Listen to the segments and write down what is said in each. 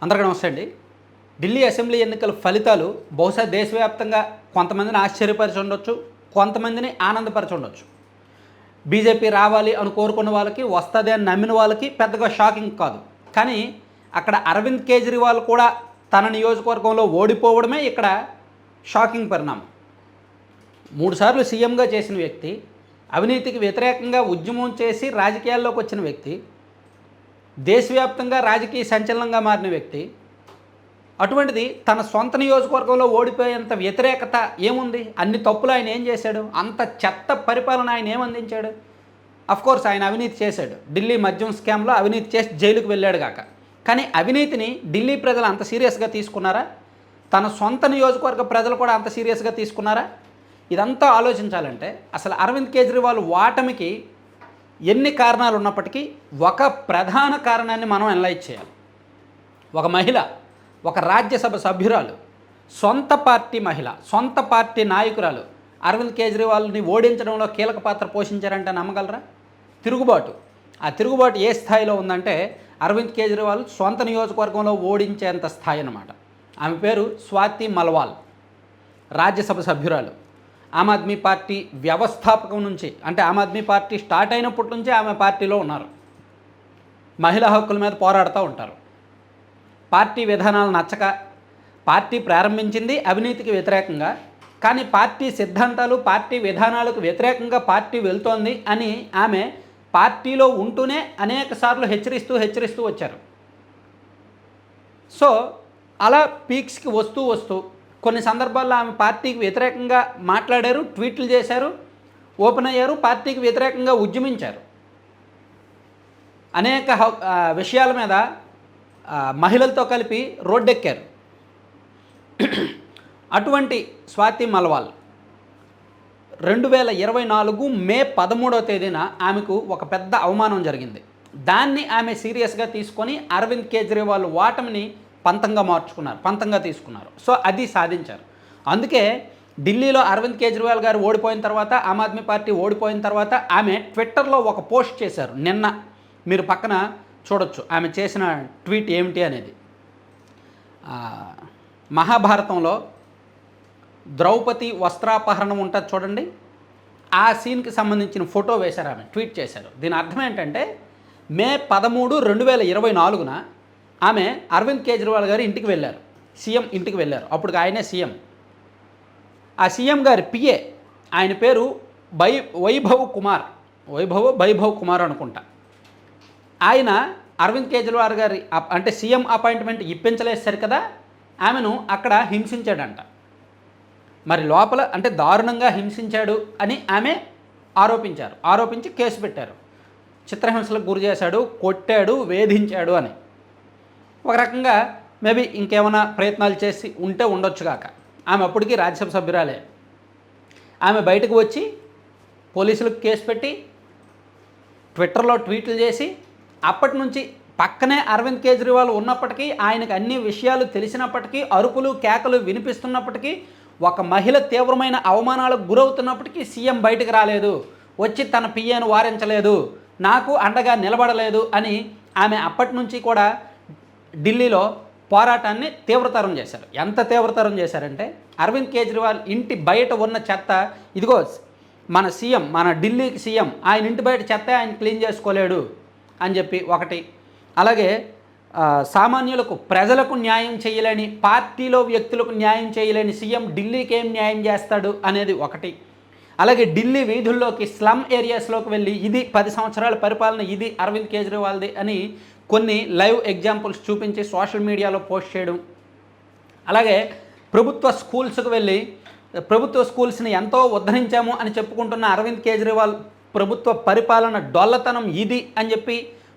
అందరికీ నమస్తే అండి. ఢిల్లీ అసెంబ్లీ ఎన్నికల ఫలితాలు బహుశా దేశవ్యాప్తంగా కొంతమందిని ఆశ్చర్యపరిచి ఉండొచ్చు, కొంతమందిని ఆనందపరిచి ఉండొచ్చు. బీజేపీ రావాలి అని కోరుకున్న వాళ్ళకి, వస్తుంది అని నమ్మిన వాళ్ళకి పెద్దగా షాకింగ్ కాదు. కానీ అక్కడ అరవింద్ కేజ్రీవాల్ కూడా తన నియోజకవర్గంలో ఓడిపోవడమే ఇక్కడ షాకింగ్ పరిణామం. 3 సార్లు సీఎంగా చేసిన వ్యక్తి, అవినీతికి వ్యతిరేకంగా ఉద్యమం చేసి రాజకీయాల్లోకి వచ్చిన వ్యక్తి, దేశవ్యాప్తంగా రాజకీయ సంచలనంగా మారిన వ్యక్తి, అటువంటిది తన సొంత నియోజకవర్గంలో ఓడిపోయేంత వ్యతిరేకత ఏముంది? అన్ని తప్పులు ఆయన ఏం చేశాడు? అంత చెత్త పరిపాలన ఆయన ఏమందించాడు? అఫ్కోర్స్ ఆయన అవినీతి చేశాడు. ఢిల్లీ మద్యం స్కామ్లో అవినీతి చేసి జైలుకు వెళ్ళాడు కాక. కానీ అవినీతిని ఢిల్లీ ప్రజలు అంత సీరియస్గా తీసుకున్నారా? తన సొంత నియోజకవర్గ ప్రజలు కూడా అంత సీరియస్గా తీసుకున్నారా? ఇదంతా ఆలోచించాలంటే అసలు అరవింద్ కేజ్రీవాల్ ఓటమికి ఎన్ని కారణాలు ఉన్నప్పటికీ ఒక ప్రధాన కారణాన్ని మనం అనలైజ్ చేయాలి. ఒక మహిళ, ఒక రాజ్యసభ సభ్యురాలు, సొంత పార్టీ మహిళ, సొంత పార్టీ నాయకురాలు అరవింద్ కేజ్రీవాల్ని ఓడించడంలో కీలక పాత్ర పోషించారంటే నమ్మగలరా? తిరుగుబాటు. ఆ తిరుగుబాటు ఏ స్థాయిలో ఉందంటే అరవింద్ కేజ్రీవాల్ సొంత నియోజకవర్గంలో ఓడించేంత స్థాయి అన్నమాట. ఆమె పేరు స్వాతి మల్వాల్, రాజ్యసభ సభ్యురాలు. ఆమ్ ఆద్మీ పార్టీ వ్యవస్థాపకం నుంచి, అంటే ఆమ్ ఆద్మీ పార్టీ స్టార్ట్ అయినప్పటి నుంచే ఆమె పార్టీలో ఉన్నారు. మహిళా హక్కుల మీద పోరాడుతూ ఉంటారు. పార్టీ విధానాలు నచ్చక పార్టీ ప్రారంభించింది అవినీతికి వ్యతిరేకంగా, కానీ పార్టీ సిద్ధాంతాలు, పార్టీ విధానాలకు వ్యతిరేకంగా పార్టీ వెళ్తోంది అని ఆమె పార్టీలో ఉంటూనే అనేక సార్లు హెచ్చరిస్తూ వచ్చారు. సో అలా పీక్స్కి వస్తూ కొన్ని సందర్భాల్లో ఆమె పార్టీకి వ్యతిరేకంగా మాట్లాడారు, ట్వీట్లు చేశారు, ఓపెన్ అయ్యారు, పార్టీకి వ్యతిరేకంగా ఉద్యమించారు. అనేక విషయాల మీద మహిళలతో కలిపి రోడ్డెక్కారు. అటువంటి స్వాతి మల్వాల్ 2024 మే 13వ తేదీన ఆమెకు ఒక పెద్ద అవమానం జరిగింది. దాన్ని ఆమె సీరియస్గా తీసుకొని అరవింద్ కేజ్రీవాల్ ఓటమిని పంతంగా తీసుకున్నారు. సో అది సాధించారు. అందుకే ఢిల్లీలో అరవింద్ కేజ్రీవాల్ గారు ఓడిపోయిన తర్వాత, ఆమ్ ఆద్మీ పార్టీ ఓడిపోయిన తర్వాత ఆమె ట్విట్టర్లో ఒక పోస్ట్ చేశారు. నిన్న మీరు పక్కన చూడొచ్చు ఆమె చేసిన ట్వీట్ ఏమిటి అనేది. మహాభారతంలో ద్రౌపది వస్త్రాపహరణం ఉంటుంది చూడండి, ఆ సీన్కి సంబంధించిన ఫోటో వేశారు, ఆమె ట్వీట్ చేశారు. దీని అర్థం ఏంటంటే మే 13, 2024న ఆమె అరవింద్ కేజ్రీవాల్ గారి ఇంటికి వెళ్ళారు, సీఎం ఇంటికి వెళ్ళారు. అప్పుడు ఆయనే సీఎం. ఆ సీఎం గారి పిఏ, ఆయన పేరు వైభవ్ కుమార్ అనుకుంటా. ఆయన అరవింద్ కేజ్రీవాల్ గారి అంటే సీఎం అపాయింట్మెంట్ ఇప్పించలేదు కదా, ఆమెను అక్కడ హింసించాడంట. మరి లోపల అంటే దారుణంగా హింసించాడు అని ఆమె ఆరోపించి కేసు పెట్టారు. చిత్రహింసలకు గురి చేశాడు, కొట్టాడు, వేధించాడు అని. ఒక రకంగా మేబీ ఇంకేమైనా ప్రయత్నాలు చేసి ఉంటే ఉండొచ్చు కాక. ఆమె అప్పటికి రాజ్యసభ సభ్యురాలే. ఆమె బయటకు వచ్చి పోలీసులకు కేసు పెట్టి ట్విట్టర్లో ట్వీట్లు చేసి, అప్పటి నుంచి పక్కనే అరవింద్ కేజ్రీవాల్ ఉన్నప్పటికీ, ఆయనకు అన్ని విషయాలు తెలిసినప్పటికీ, అరుపులు కేకలు వినిపిస్తున్నప్పటికీ, ఒక మహిళ తీవ్రమైన అవమానాలకు గురవుతున్నప్పటికీ సీఎం బయటకు రాలేదు, వచ్చి తన పిఏను వారించలేదు, నాకు అండగా నిలబడలేదు అని ఆమె అప్పటి నుంచి కూడా ఢిల్లీలో పోరాటాన్ని తీవ్రతరం చేశారు. ఎంత తీవ్రతరం చేశారంటే అరవింద్ కేజ్రీవాల్ ఇంటి బయట ఉన్న చెత్త, ఇదిగో మన సీఎం, మన ఢిల్లీకి సీఎం, ఆయన ఇంటి బయట చెత్త ఆయన క్లీన్ చేసుకోలేడు అని చెప్పి ఒకటి. అలాగే సామాన్యులకు, ప్రజలకు న్యాయం చేయలేని, పార్టీలో వ్యక్తులకు న్యాయం చేయలేని సీఎం ఢిల్లీకి ఏం న్యాయం చేస్తాడు అనేది ఒకటి. అలాగే ఢిల్లీ వీధుల్లోకి, స్లమ్ ఏరియాస్లోకి వెళ్ళి ఇది 10 సంవత్సరాల పరిపాలన, ఇది అరవింద్ కేజ్రీవాల్ది అని కొన్ని లైవ్ ఎగ్జాంపుల్స్ చూపించి సోషల్ మీడియాలో పోస్ట్ చేయడం. అలాగే ప్రభుత్వ స్కూల్స్కి వెళ్ళి ప్రభుత్వ స్కూల్స్ని ఎంతో ఉద్ధరించాము అని చెప్పుకుంటున్న అరవింద్ కేజ్రీవాల్ ప్రభుత్వ పరిపాలన డొల్లతనం ఇది అని చెప్పి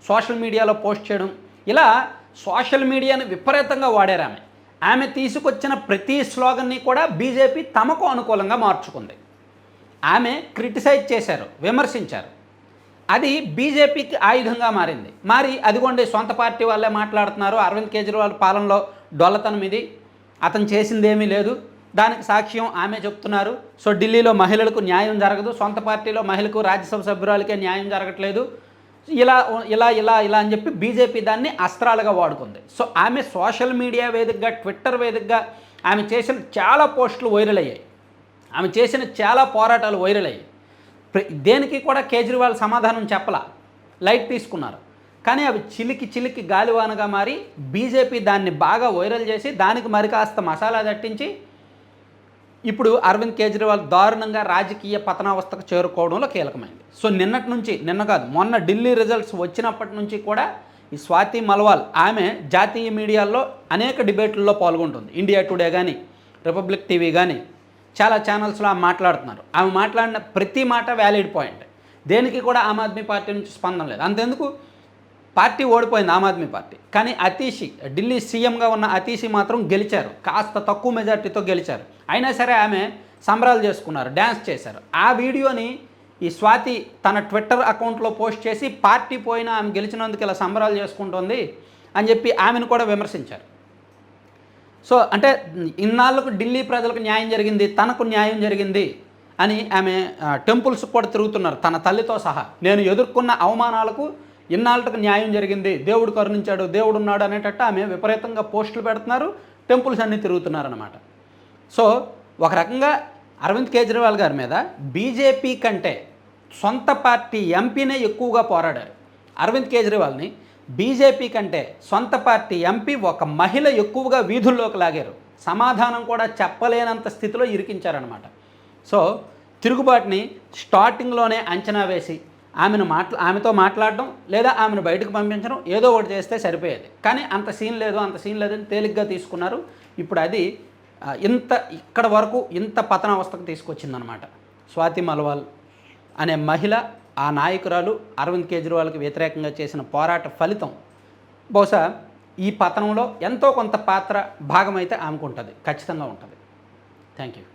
సోషల్ మీడియాలో పోస్ట్ చేయడం. ఇలా సోషల్ మీడియాని విపరీతంగా వాడారు. ఆమె తీసుకొచ్చిన ప్రతి స్లోగన్ని కూడా బీజేపీ తమకు అనుకూలంగా మార్చుకుంది. ఆమె క్రిటిసైజ్ చేశారు, విమర్శించారు. అది బీజేపీకి ఆయుధంగా మారింది. మరి అదిగోండి సొంత పార్టీ వాళ్ళే మాట్లాడుతున్నారు, అరవింద్ కేజ్రీవాల్ పాలనలో డొల్లతనం ఇది, అతను చేసిందేమీ లేదు, దానికి సాక్ష్యం ఆమె చెప్తున్నారు. సో ఢిల్లీలో మహిళలకు న్యాయం జరగదు, సొంత పార్టీలో మహిళకు, రాజ్యసభ సభ్యురాలకే న్యాయం జరగట్లేదు, ఇలా ఇలా ఇలా ఇలా అని చెప్పి బీజేపీ దాన్ని అస్త్రాలుగా వాడుకుంది. సో ఆమె సోషల్ మీడియా వేదికగా, ట్విట్టర్ వేదికగా ఆమె చేసిన చాలా పోస్టులు వైరల్ అయ్యాయి, ఆమె చేసిన చాలా పోరాటాలు వైరల్ అయ్యాయి. దేనికి కూడా కేజ్రీవాల్ సమాధానం చెప్పలా, లైట్ తీసుకున్నారు. కానీ అవి చిలికి చిలికి గాలివానగా మారి బీజేపీ దాన్ని బాగా వైరల్ చేసి దానికి మరి కాస్త మసాలా దట్టించి ఇప్పుడు అరవింద్ కేజ్రీవాల్ దారుణంగా రాజకీయ పతనావస్థకు చేరుకోవడంలో కీలకమైంది. సో నిన్నటి నుంచి, నిన్న కాదు మొన్న ఢిల్లీ రిజల్ట్స్ వచ్చినప్పటి నుంచి కూడా ఈ స్వాతి మల్వాల్ ఆమె జాతీయ మీడియాల్లో అనేక డిబేట్లలో పాల్గొంటుంది. ఇండియా టుడే కానీ, రిపబ్లిక్ టీవీ కానీ చాలా ఛానల్స్లో ఆమె మాట్లాడుతున్నారు. ఆమె మాట్లాడిన ప్రతి మాట వ్యాలిడ్ పాయింట్. దేనికి కూడా ఆమ్ ఆద్మీ పార్టీ నుంచి స్పందన లేదు. అంతెందుకు, పార్టీ ఓడిపోయింది ఆమ్ ఆద్మీ పార్టీ, కానీ అతీషి ఢిల్లీ సీఎంగా ఉన్న అతీషి మాత్రం గెలిచారు, కాస్త తక్కువ మెజార్టీతో గెలిచారు. అయినా సరే ఆమె సంబరాలు చేసుకున్నారు, డ్యాన్స్ చేశారు. ఆ వీడియోని ఈ స్వాతి తన ట్విట్టర్ అకౌంట్లో పోస్ట్ చేసి పార్టీ పోయినా ఆమె గెలిచినందుకు ఇలా సంబరాలు చేసుకుంటోంది అని చెప్పి ఆమెను కూడా విమర్శించారు. సో అంటే ఇన్నాళ్ళకు ఢిల్లీ ప్రజలకు న్యాయం జరిగింది, తనకు న్యాయం జరిగింది అని ఆమె టెంపుల్స్ కూడా తిరుగుతున్నారు తన తల్లితో సహా. నేను ఎదుర్కొన్న అవమానాలకు ఇన్నాళ్ళకు న్యాయం జరిగింది, దేవుడు కరుణించాడు, దేవుడు ఉన్నాడు అనేటట్టు ఆమె విపరీతంగా పోస్టులు పెడుతున్నారు, టెంపుల్స్ అన్నీ తిరుగుతున్నారన్నమాట. సో ఒక రకంగా అరవింద్ కేజ్రీవాల్ గారి మీద బీజేపీ కంటే సొంత పార్టీ ఎంపీనే ఎక్కువగా పోరాడారు. అరవింద్ కేజ్రీవాల్ని బీజేపీ కంటే సొంత పార్టీ ఎంపీ ఒక మహిళ ఎక్కువగా వీధుల్లోకి లాగారు, సమాధానం కూడా చెప్పలేనంత స్థితిలో ఇరికించారనమాట. సో తిరుగుబాటుని స్టార్టింగ్లోనే అంచనా వేసి ఆమెతో మాట్లాడడం లేదా ఆమెను బయటకు పంపించడం ఏదో ఒకటి చేస్తే సరిపోయేది. కానీ అంత సీన్ లేదని తేలిగ్గా తీసుకున్నారు. ఇప్పుడు అది ఇక్కడ వరకు ఇంత పతనావస్థకు తీసుకొచ్చిందనమాట. స్వాతి మల్వాల్ అనే మహిళ, ఆ నాయకురాలు అరవింద్ కేజ్రీవాల్కి వ్యతిరేకంగా చేసిన పోరాట ఫలితం బహుశా ఈ పతనంలో ఎంతో కొంత భాగమైతే ఆమెకు ఉంటుంది, ఖచ్చితంగా ఉంటుంది. Thank you.